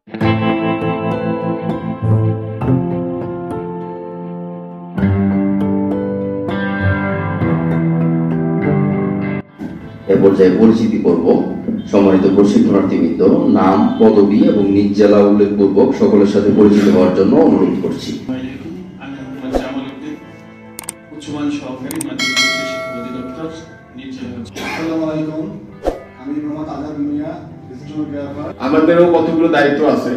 এ পর্যায়ে পরিচিতি পর্ব। সম্মানিত প্রশিক্ষণার্থীবৃন্দ, নাম, পদবি এবং নিজ জেলা উল্লেখপূর্বক সকলের সাথে পরিচিত হওয়ার জন্য অনুরোধ করছি। আমাদেরও কতগুলো দায়িত্ব আছে।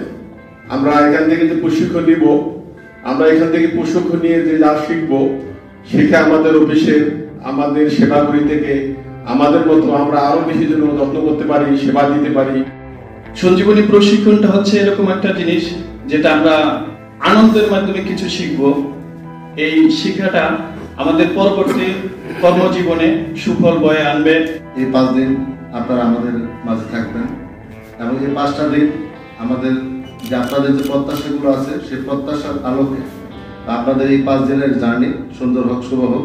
আমরা এখান থেকে যে প্রশিক্ষণ নিব, আমরা এখান থেকে প্রশিক্ষণ নিয়ে যে যা শিখবো, শিখে আমাদের অফিসে আমাদের সেবাগুলি থেকে আমাদের মতো আমরা আরো বেশি যেন যত্ন করতে পারি, সেবা দিতে পারি। সঞ্জীবনী প্রশিক্ষণটা হচ্ছে এরকম একটা জিনিস যেটা আমরা আনন্দের মাধ্যমে কিছু শিখব। এই শিক্ষাটা আমাদের পরবর্তী কর্মজীবনে সুফল বয়ে আনবে। এই 5 দিন আপনারা আমাদের মাঝে থাকবেন এবং এই 5টা দিন আমাদের যে আপনাদের যে প্রত্যাশাগুলো আছে সেই প্রত্যাশার আলোকে আপনাদের এই 5 দিনের জার্নি সুন্দর হোক, শুভ হোক।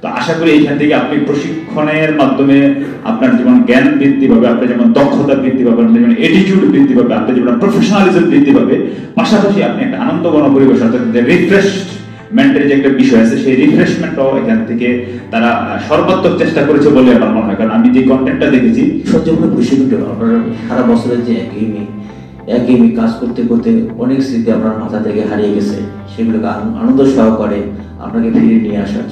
তো আশা করি এইখান থেকে আপনি প্রশিক্ষণের মাধ্যমে আপনার যেমন জ্ঞান বৃদ্ধি পাবে, আপনার যেমন দক্ষতা বৃদ্ধি পাবে, আপনার যেমন অ্যাটিটিউড বৃদ্ধি পাবে, আপনার যেমন প্রফেশনালিজম বৃদ্ধি পাবে, পাশাপাশি আপনি একটা আনন্দঘন পরিবেশ অর্থাৎ রিফ্রেশমেন্টের যে একটা বিষয় আছে সেই রিফ্রেশমেন্টটাও এখান থেকে তারা সর্বাত্মক চেষ্টা করেছে বলে আমার মনে হয়। কারণ আমি যে কন্টেন্টটা দেখেছি, সঞ্জীবনী প্রশিক্ষণ আপনার সারা বছরের যে একই কাজ করতে করতে অনেক স্মৃতি আপনার মাথা থেকে হারিয়ে গেছে, সেগুলোকে আনন্দ সহকারে আপনাকে ফিরে নিয়ে আসার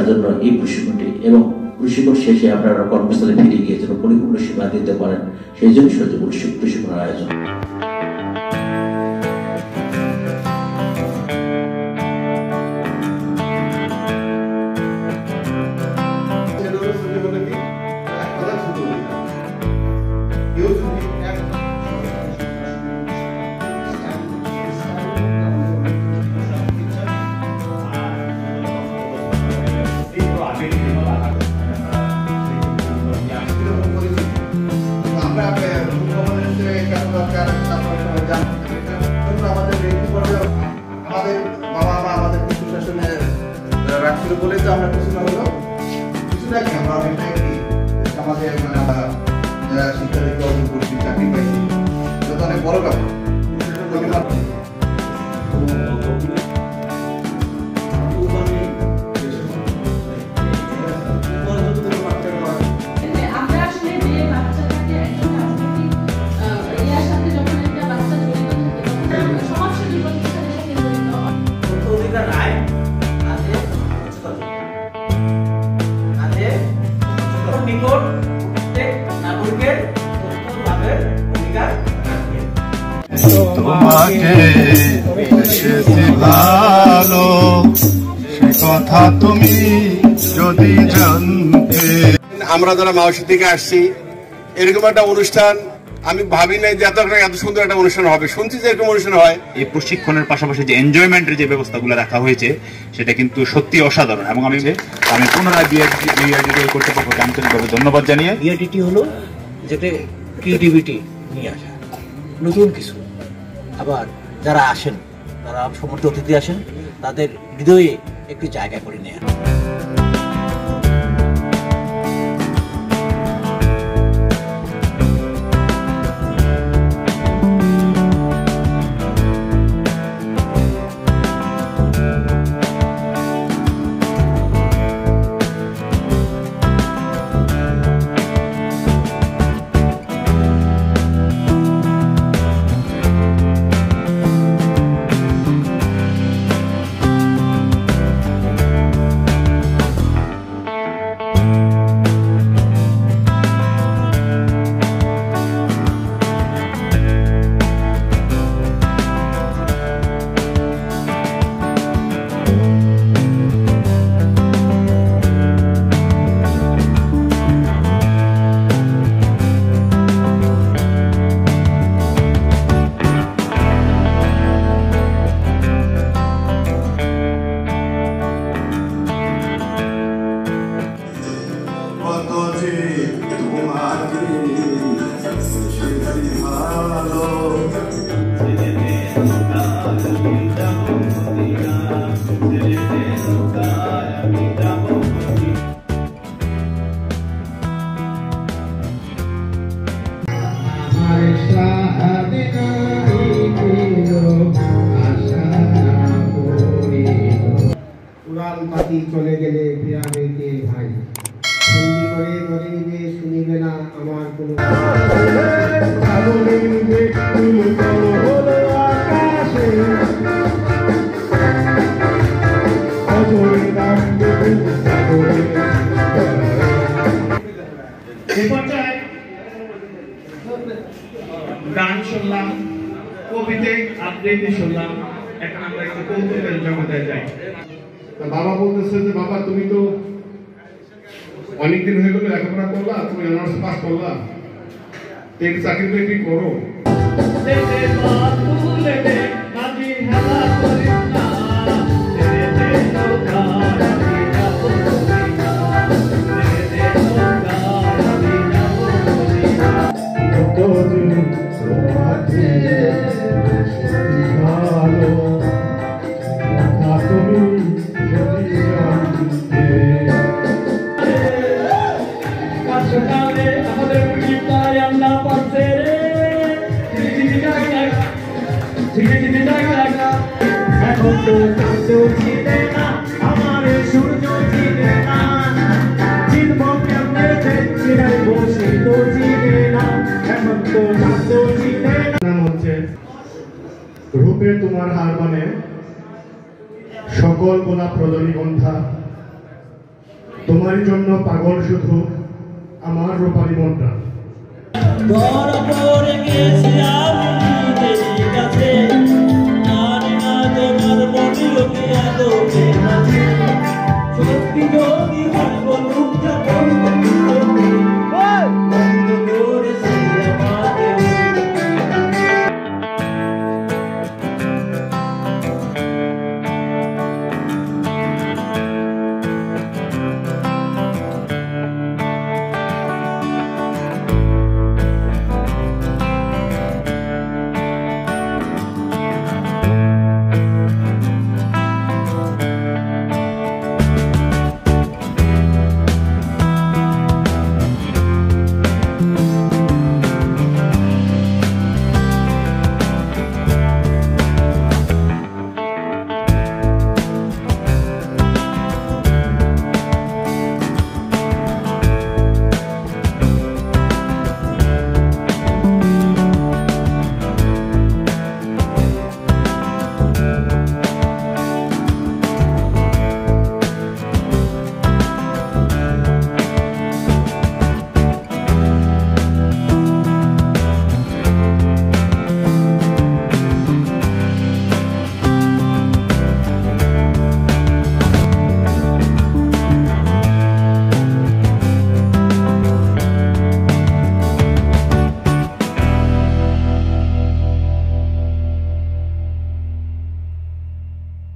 জন্য এই প্রশিক্ষণটি, এবং প্রশিক্ষণ শেষে আপনারা কর্মস্থলে ফিরে গিয়ে যেন পরিপূর্ণ সেবা দিতে পারেন, সেই জন্য প্রশিক্ষণের আয়োজন। আমাদের বাবা মা আমাদের সুশাসনে রাখছিল বলে তো আমরা কিছু না হলো কিছু না কি আমরা অনেকটাই আমাদের মানে আমরা যারা শিক্ষা থেকে অর্জন করছি, চাকরি পাইছি, এটা তো অনেক বড় ব্যাপার। তোমাকে ভালো সে কথা তুমি যদি জানতে। আমরা যারা মাওসী থেকে আসছি, এরকম একটা অনুষ্ঠান আমি ভাবি নাই যে এত সুন্দর একটা অনুষ্ঠান হবে। শুনছি যে এরকম অনুষ্ঠান হয়। এই প্রশিক্ষণের পাশাপাশি যে এনজয়মেন্টের যে ব্যবস্থাগুলো রাখা হয়েছে সেটা কিন্তু সত্যি অসাধারণ, এবং আমি পুনরায় বিআরডিটি কর্তৃপক্ষকে আন্তরিকভাবে ধন্যবাদ জানিয়ে। বিআরডিটি হলো যেটা ক্রিয়েটিভিটি নিয়ে আসা, নতুন কিছু। আবার যারা আসেন, যারা সমর্থ অতিথি আসেন, তাদের হৃদয়ে একটি জায়গা করে নেয়া। উড়াল পাতি চলে গেলে ফিরাবে কে ভাই, সন্ধি করে গরিবে শুনিবে না আমার কোনো গান শুনলাম, কবিতে আবৃত্তি শুনলাম, এখন আমরা একটু কৌতুকের জগতে যাই। বাবা বলতেছে যে বাবা তুমি তো অনেকদিন হয়ে গেল লেখাপড়া করলা, তুমি অনার্স পাস করলা, এই চাকরি বাকরি করো। নাম হচ্ছে রূপে তোমার হার মানে সকল গোলাপ রজনীগন্ধা, তোমার জন্য পাগল শুধু আমার রূপালী মনটা।